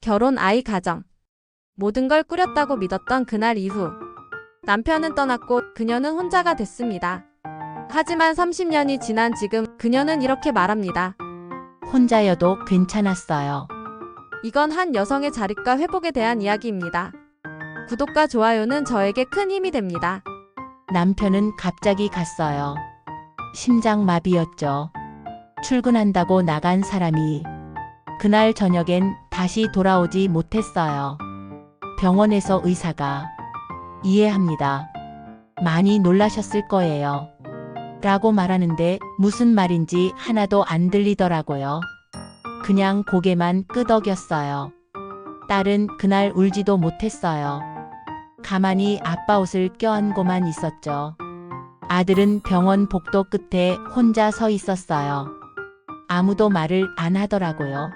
결혼, 아이, 가정. 모든 걸 꾸렸다고 믿었던 그날 이후 남편은 떠났고 그녀는 혼자가 됐습니다. 하지만 30년이 지난 지금 그녀는 이렇게 말합니다. 혼자여도 괜찮았어요. 이건 한 여성의 자립과 회복에 대한 이야기입니다. 구독과 좋아요는 저에게 큰 힘이 됩니다. 남편은 갑자기 갔어요. 심장마비였죠. 출근한다고 나간 사람이 그날 저녁엔 다시 돌아오지 못했어요. 병원에서 의사가 이해합니다. 많이 놀라셨을 거예요. 라고 말하는데 무슨 말인지 하나도 안 들리더라고요. 그냥 고개만 끄덕였어요. 딸은 그날 울지도 못했어요. 가만히 아빠 옷을 껴안고만 있었죠. 아들은 병원 복도 끝에 혼자 서 있었어요. 아무도 말을 안 하더라고요.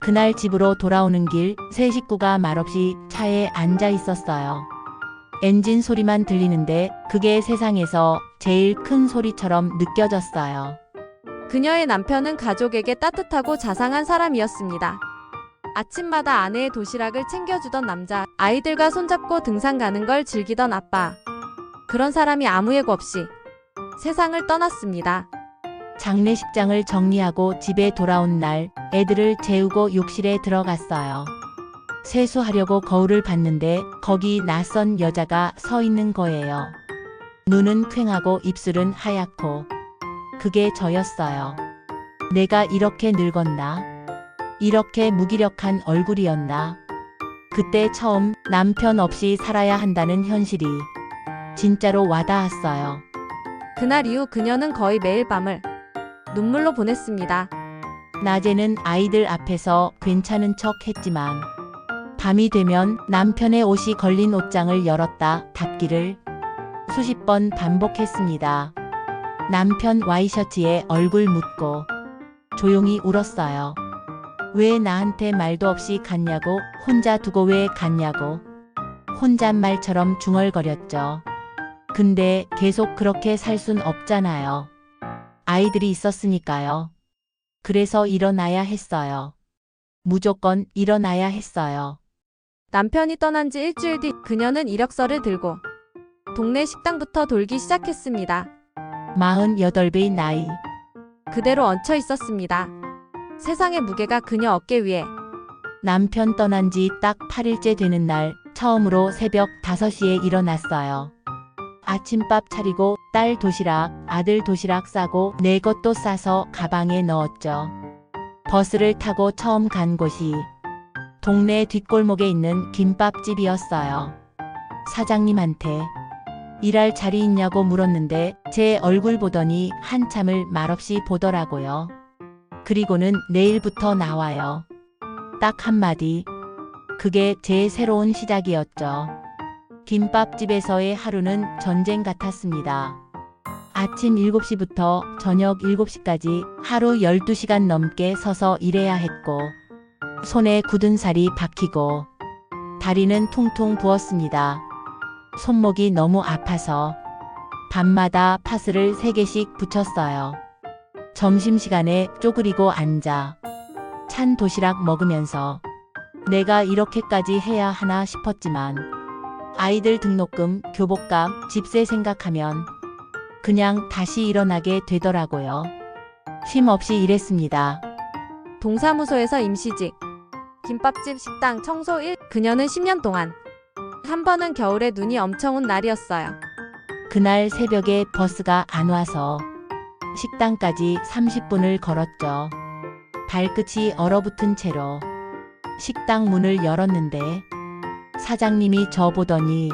그날 집으로 돌아오는 길 세 식구가 말없이 차에 앉아 있었어요. 엔진 소리만 들리는데 그게 세상에서 제일 큰 소리처럼 느껴졌어요. 그녀의 남편은 가족에게 따뜻하고 자상한 사람이었습니다. 아침마다 아내의 도시락을 챙겨주던 남자, 아이들과 손잡고 등산 가는 걸 즐기던 아빠. 그런 사람이 아무 예고 없이 세상을 떠났습니다. 장례식장을 정리하고 집에 돌아온 날 애들을 재우고 욕실에 들어갔어요. 세수하려고 거울을 봤는데 거기 낯선 여자가 서 있는 거예요. 눈은 퀭하고 입술은 하얗고 그게 저였어요. 내가 이렇게 늙었나? 이렇게 무기력한 얼굴이었나? 그때 처음 남편 없이 살아야 한다는 현실이 진짜로 와닿았어요. 그날 이후 그녀는 거의 매일 밤을 눈물로 보냈습니다. 낮에는 아이들 앞에서 괜찮은 척 했지만 밤이 되면 남편의 옷이 걸린 옷장을 열었다 닫기를 수십 번 반복했습니다. 남편 와이셔츠에 얼굴 묻고 조용히 울었어요. 왜 나한테 말도 없이 갔냐고, 혼자 두고 왜 갔냐고. 혼잣말처럼 중얼거렸죠. 근데 계속 그렇게 살 순 없잖아요. 아이들이 있었으니까요. 그래서 일어나야 했어요. 무조건 일어나야 했어요. 남편이 떠난 지 일주일 뒤 그녀는 이력서를 들고 동네 식당부터 돌기 시작했습니다. 48배의 나이. 그대로 얹혀 있었습니다. 세상의 무게가 그녀 어깨 위에. 남편 떠난 지 딱 8일째 되는 날 처음으로 새벽 5시에 일어났어요. 아침밥 차리고 딸 도시락, 아들 도시락 싸고 내 것도 싸서 가방에 넣었죠. 버스를 타고 처음 간 곳이 동네 뒷골목에 있는 김밥집이었어요. 사장님한테 일할 자리 있냐고 물었는데 제 얼굴 보더니 한참을 말없이 보더라고요. 그리고는 내일부터 나와요. 딱 한마디. 그게 제 새로운 시작이었죠. 김밥집에서의 하루는 전쟁 같았습니다. 아침 7시부터 저녁 7시까지 하루 12시간 넘게 서서 일해야 했고 손에 굳은 살이 박히고 다리는 퉁퉁 부었습니다. 손목이 너무 아파서 밤마다 파스를 3개씩 붙였어요. 점심시간에 쪼그리고 앉아 찬 도시락 먹으면서 내가 이렇게까지 해야 하나 싶었지만 아이들 등록금, 교복값, 집세 생각하면 그냥 다시 일어나게 되더라고요. 쉼 없이 일했습니다. 동사무소에서 임시직, 김밥집 식당 청소 일. 그녀는 10년 동안. 한 번은 겨울에 눈이 엄청 온 날이었어요. 그날 새벽에 버스가 안 와서 식당까지 30분을 걸었죠. 발끝이 얼어붙은 채로 식당 문을 열었는데 사장님이 저 보더니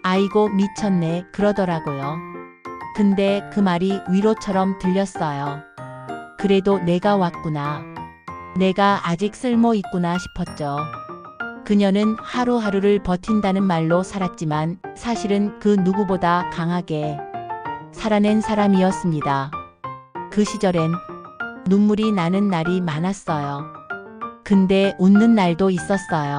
아이고 미쳤네 그러더라고요. 근데 그 말이 위로처럼 들렸어요. 그래도 내가 왔구나. 내가 아직 쓸모 있구나 싶었죠. 그녀는 하루하루를 버틴다는 말로 살았지만 사실은 그 누구보다 강하게 살아낸 사람이었습니다. 그 시절엔 눈물이 나는 날이 많았어요. 근데 웃는 날도 있었어요.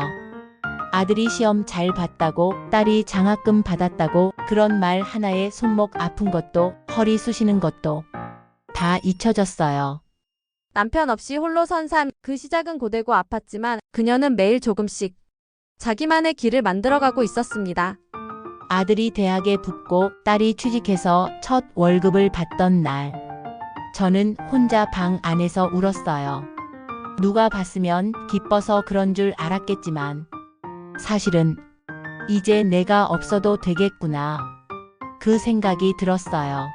아들이 시험 잘 봤다고, 딸이 장학금 받았다고 그런 말 하나에 손목 아픈 것도 허리 쑤시는 것도 다 잊혀졌어요. 남편 없이 홀로 선 삶, 그 시작은 고되고 아팠지만 그녀는 매일 조금씩 자기만의 길을 만들어가고 있었습니다. 아들이 대학에 붙고 딸이 취직해서 첫 월급을 받던 날, 저는 혼자 방 안에서 울었어요. 누가 봤으면 기뻐서 그런 줄 알았겠지만 사실은 이제 내가 없어도 되겠구나. 그 생각이 들었어요.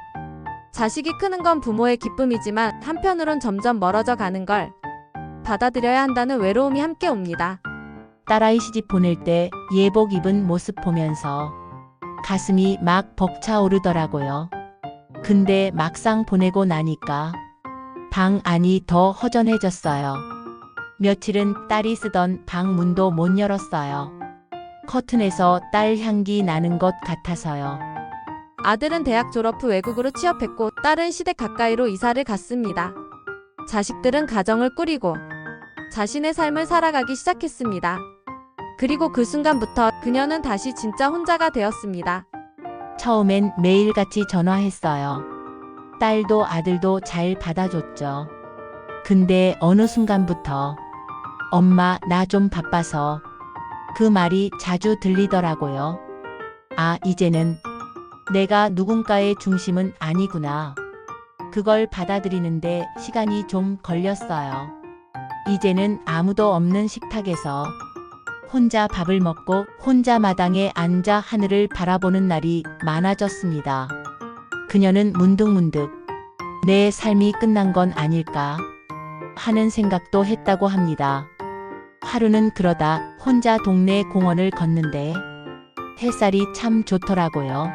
자식이 크는 건 부모의 기쁨이지만 한편으론 점점 멀어져 가는 걸 받아들여야 한다는 외로움이 함께 옵니다. 딸아이 시집 보낼 때 예복 입은 모습 보면서 가슴이 막 벅차오르더라고요. 근데 막상 보내고 나니까 방 안이 더 허전해졌어요. 며칠은 딸이 쓰던 방 문도 못 열었어요. 커튼에서 딸 향기 나는 것 같아서요. 아들은 대학 졸업 후 외국으로 취업했고 딸은 시댁 가까이로 이사를 갔습니다. 자식들은 가정을 꾸리고 자신의 삶을 살아가기 시작했습니다. 그리고 그 순간부터 그녀는 다시 진짜 혼자가 되었습니다. 처음엔 매일같이 전화했어요. 딸도 아들도 잘 받아줬죠. 근데 어느 순간부터 엄마, 나 좀 바빠서 그 말이 자주 들리더라고요. 아, 이제는 내가 누군가의 중심은 아니구나. 그걸 받아들이는데 시간이 좀 걸렸어요. 이제는 아무도 없는 식탁에서 혼자 밥을 먹고 혼자 마당에 앉아 하늘을 바라보는 날이 많아졌습니다. 그녀는 문득문득 내 삶이 끝난 건 아닐까 하는 생각도 했다고 합니다. 하루는 그러다 혼자 동네 공원을 걷는데 햇살이 참 좋더라고요.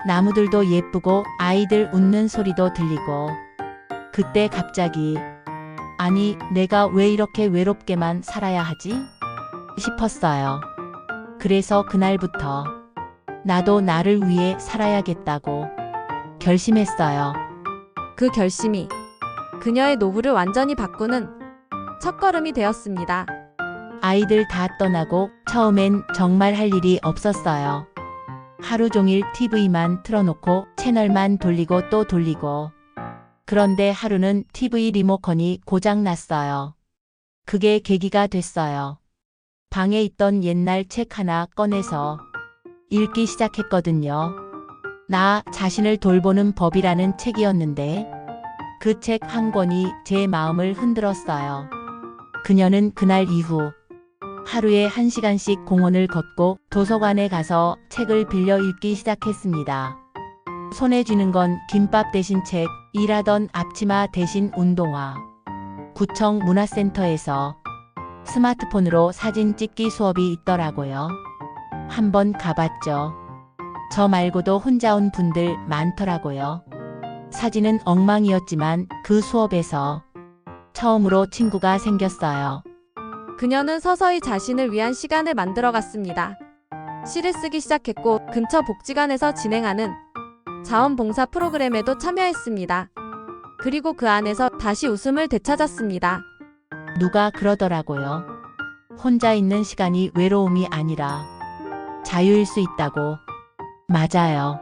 나무들도 예쁘고 아이들 웃는 소리도 들리고 그때 갑자기 아니 내가 왜 이렇게 외롭게만 살아야 하지? 싶었어요. 그래서 그날부터 나도 나를 위해 살아야겠다고 결심했어요. 그 결심이 그녀의 노후를 완전히 바꾸는 첫걸음이 되었습니다. 아이들 다 떠나고 처음엔 정말 할 일이 없었어요. 하루 종일 TV만 틀어놓고 채널만 돌리고 또 돌리고. 그런데 하루는 TV 리모컨이 고장 났어요. 그게 계기가 됐어요. 방에 있던 옛날 책 하나 꺼내서 읽기 시작했거든요. 나 자신을 돌보는 법이라는 책이었는데 그 책 한 권이 제 마음을 흔들었어요. 그녀는 그날 이후 하루에 1시간씩 공원을 걷고 도서관에 가서 책을 빌려 읽기 시작했습니다. 손에 쥐는 건 김밥 대신 책, 일하던 앞치마 대신 운동화. 구청 문화센터에서 스마트폰으로 사진 찍기 수업이 있더라고요. 한번 가봤죠. 저 말고도 혼자 온 분들 많더라고요. 사진은 엉망이었지만 그 수업에서 처음으로 친구가 생겼어요. 그녀는 서서히 자신을 위한 시간을 만들어갔습니다. 시를 쓰기 시작했고 근처 복지관에서 진행하는 자원봉사 프로그램에도 참여했습니다. 그리고 그 안에서 다시 웃음을 되찾았습니다. 누가 그러더라고요. 혼자 있는 시간이 외로움이 아니라 자유일 수 있다고. 맞아요.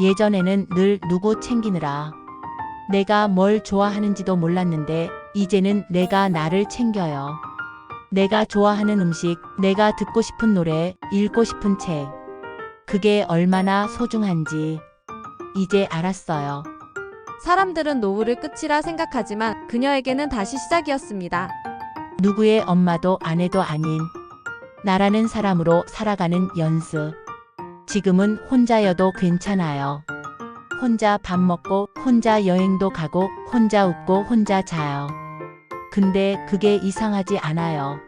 예전에는 늘 누구 챙기느라 내가 뭘 좋아하는지도 몰랐는데 이제는 내가 나를 챙겨요. 내가 좋아하는 음식, 내가 듣고 싶은 노래, 읽고 싶은 책. 그게 얼마나 소중한지 이제 알았어요. 사람들은 노후를 끝이라 생각하지만 그녀에게는 다시 시작이었습니다. 누구의 엄마도 아내도 아닌 나라는 사람으로 살아가는 연습. 지금은 혼자여도 괜찮아요. 혼자 밥 먹고 혼자 여행도 가고 혼자 웃고 혼자 자요. 근데 그게 이상하지 않아요.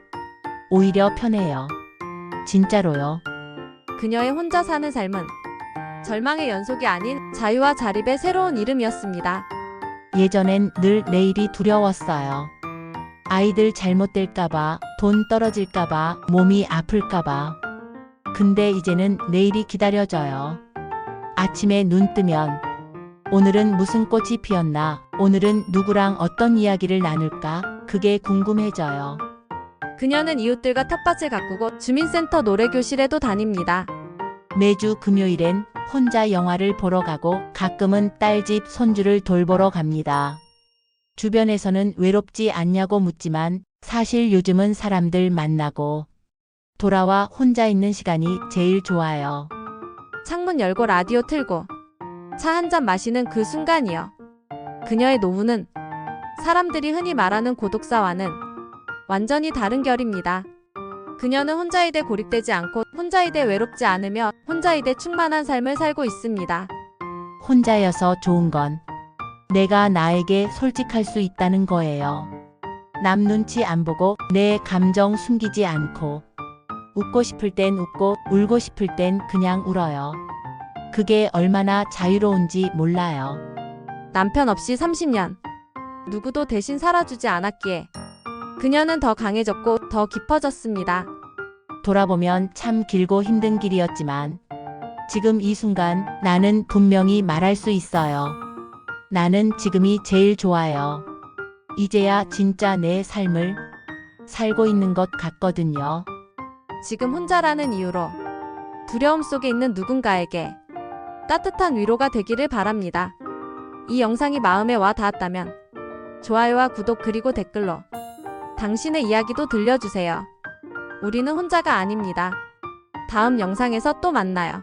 오히려 편해요. 진짜로요. 그녀의 혼자 사는 삶은 절망의 연속이 아닌 자유와 자립의 새로운 이름이었습니다. 예전엔 늘 내일이 두려웠어요. 아이들 잘못될까봐, 돈 떨어질까봐, 몸이 아플까봐. 근데 이제는 내일이 기다려져요. 아침에 눈 뜨면 오늘은 무슨 꽃이 피었나, 오늘은 누구랑 어떤 이야기를 나눌까, 그게 궁금해져요. 그녀는 이웃들과 텃밭을 가꾸고 주민센터 노래교실에도 다닙니다. 매주 금요일엔 혼자 영화를 보러 가고 가끔은 딸집 손주를 돌보러 갑니다. 주변에서는 외롭지 않냐고 묻지만 사실 요즘은 사람들 만나고 돌아와 혼자 있는 시간이 제일 좋아요. 창문 열고 라디오 틀고 차 한 잔 마시는 그 순간이요. 그녀의 노후는 사람들이 흔히 말하는 고독사와는 완전히 다른 결입니다. 그녀는 혼자이되 고립되지 않고 혼자이되 외롭지 않으며 혼자이되 충만한 삶을 살고 있습니다. 혼자여서 좋은 건 내가 나에게 솔직할 수 있다는 거예요. 남 눈치 안 보고 내 감정 숨기지 않고 웃고 싶을 땐 웃고 울고 싶을 땐 그냥 울어요. 그게 얼마나 자유로운지 몰라요. 남편 없이 30년. 누구도 대신 살아주지 않았기에 그녀는 더 강해졌고 더 깊어졌습니다. 돌아보면 참 길고 힘든 길이었지만 지금 이 순간 나는 분명히 말할 수 있어요. 나는 지금이 제일 좋아요. 이제야 진짜 내 삶을 살고 있는 것 같거든요. 지금 혼자라는 이유로 두려움 속에 있는 누군가에게 따뜻한 위로가 되기를 바랍니다. 이 영상이 마음에 와 닿았다면 좋아요와 구독 그리고 댓글로 당신의 이야기도 들려주세요. 우리는 혼자가 아닙니다. 다음 영상에서 또 만나요.